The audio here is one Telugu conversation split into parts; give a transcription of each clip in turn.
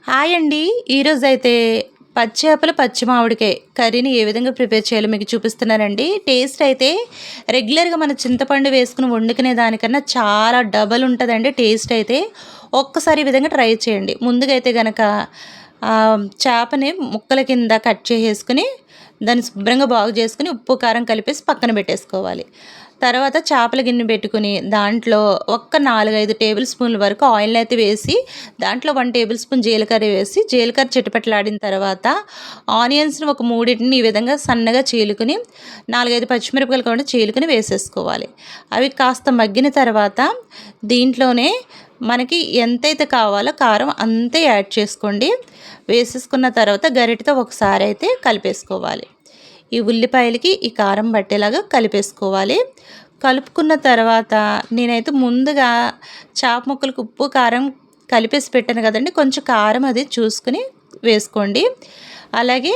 హాయ్ అండి. ఈరోజైతే పచ్చి చేపలు, పచ్చి మామిడికాయ కర్రీని ఏ విధంగా ప్రిపేర్ చేయాలో మీకు చూపిస్తున్నానండి. టేస్ట్ అయితే రెగ్యులర్‌గా మన చింతపండు వేసుకొని వండుకునే దానికన్నా చాలా డబల్ ఉంటదండి టేస్ట్ అయితే. ఒక్కసారి ఈ విధంగా ట్రై చేయండి. ముందుగా అయితే గనక చేపని ముక్కల కింద కట్ చేసేసుకొని, దాన్ని శుభ్రంగా బాగు చేసుకొని, ఉప్పు, కారం కలిపేసి పక్కన పెట్టేసుకోవాలి. తర్వాత చేపల గిన్నె పెట్టుకుని దాంట్లో ఒక్క 4, 5 టేబుల్ స్పూన్ల వరకు ఆయిల్‌ని అయితే వేసి, దాంట్లో 1 టేబుల్ స్పూన్ జీలకర్ర వేసి, జీలకర్ర చిటపటలాడిన తర్వాత ఆనియన్స్‌ని ఒక మూడిటిని ఈ విధంగా సన్నగా చీలుకొని, 4, 5 పచ్చిమిరపకాయలు కూడా చీలుకొని వేసేసుకోవాలి. అవి కాస్త మగ్గిన తర్వాత దీంట్లోనే మనకి ఎంతైతే కావాలో కారం అంతే యాడ్ చేసుకోండి. వేసేసుకున్న తర్వాత గరిటెతో ఒకసారి అయితే కలిపేసుకోవాలి. ఈ ఉల్లిపాయలకి ఈ కారం పట్టేలాగా కలిపేసుకోవాలి. కలుపుకున్న తర్వాత నేనైతే ముందుగా చేప ముక్కలకు ఉప్పు, కారం కలిపేసి పెట్టాను కదండీ! కొంచెం కారం అది చూసుకొని వేసుకోండి. అలాగే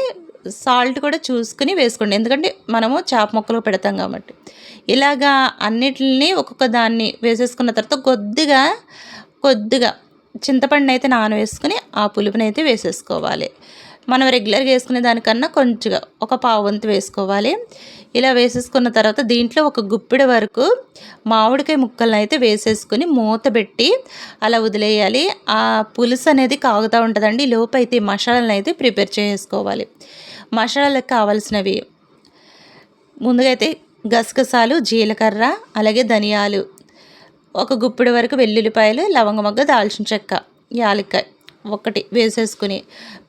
సాల్ట్ కూడా చూసుకొని వేసుకోండి. ఎందుకంటే మనము చేప ముక్కలు పెడతాం కాబట్టి. ఇలాగా అన్నిటిని ఒక్కొక్క దాన్ని వేసేసుకున్న తర్వాత కొద్దిగా చింతపండునైతే నానవేసుకొని ఆ పులుపునైతే వేసేసుకోవాలి. మనం రెగ్యులర్‌గా వేసుకునే దానికన్నా కొంచెంగా ఒక పావు వంతు వేసుకోవాలి. ఇలా వేసేసుకున్న తర్వాత దీంట్లో ఒక గుప్పెడు వరకు మామిడికాయ ముక్కలనైతే వేసేసుకొని మూత పెట్టి అలా వదిలేయాలి. ఆ పులుసు అనేది కాగుతూ ఉంటదండి. ఈలోపైతే మసాలాలనైతే ప్రిపేర్ చేసుకోవాలి. మసాలాలకు కావాల్సినవి ముందుగా అయితే గసగసాలు, జీలకర్ర, అలాగే ధనియాలు, ఒక గుప్పెడు వరకు వెల్లుల్లిపాయలు, లవంగ మొగ్గ, దాల్చిన చెక్క, యాలక్కాయ ఒకటి వేసేసుకుని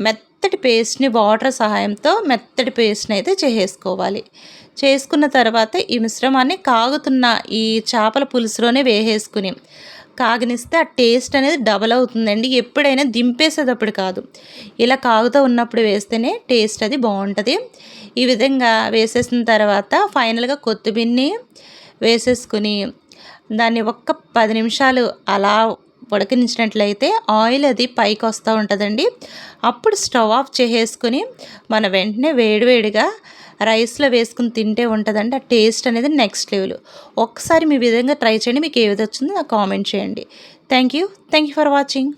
మెత్తటి పేస్ట్‌ని వాటర్ సహాయంతో మెత్తటి పేస్ట్‌ని అయితే చేసేసుకోవాలి. చేసుకున్న తర్వాత ఈ మిశ్రమాన్ని కాగుతున్న ఈ చేపల పులుసులోనే వేసేసుకుని కాగనిస్తే ఆ టేస్ట్ అనేది డబల్ అవుతుందండి. ఎప్పుడైనా దింపేసేటప్పుడు కాదు, ఇలా కాగుతూ ఉన్నప్పుడు వేస్తేనే టేస్ట్ అది బాగుంటుంది. ఈ విధంగా వేసేసిన తర్వాత ఫైనల్‌గా కొత్తిమీరని వేసేసుకుని దాన్ని ఒక్క 10 నిమిషాలు అలా ఉడకనించినట్లయితే ఆయిల్ అది పైకి వస్తూ ఉంటుందండి. అప్పుడు స్టవ్ ఆఫ్ చేసేసుకొని మనం వెంటనే వేడివేడిగా రైస్లో వేసుకుని తింటే ఉంటుందండి. ఆ టేస్ట్ అనేది నెక్స్ట్ లెవెల్. ఒక్కసారి మీ విధంగా ట్రై చేయండి. మీకు ఏ విధంగా వచ్చిందో నాకు కామెంట్ చేయండి. Thank you for watching.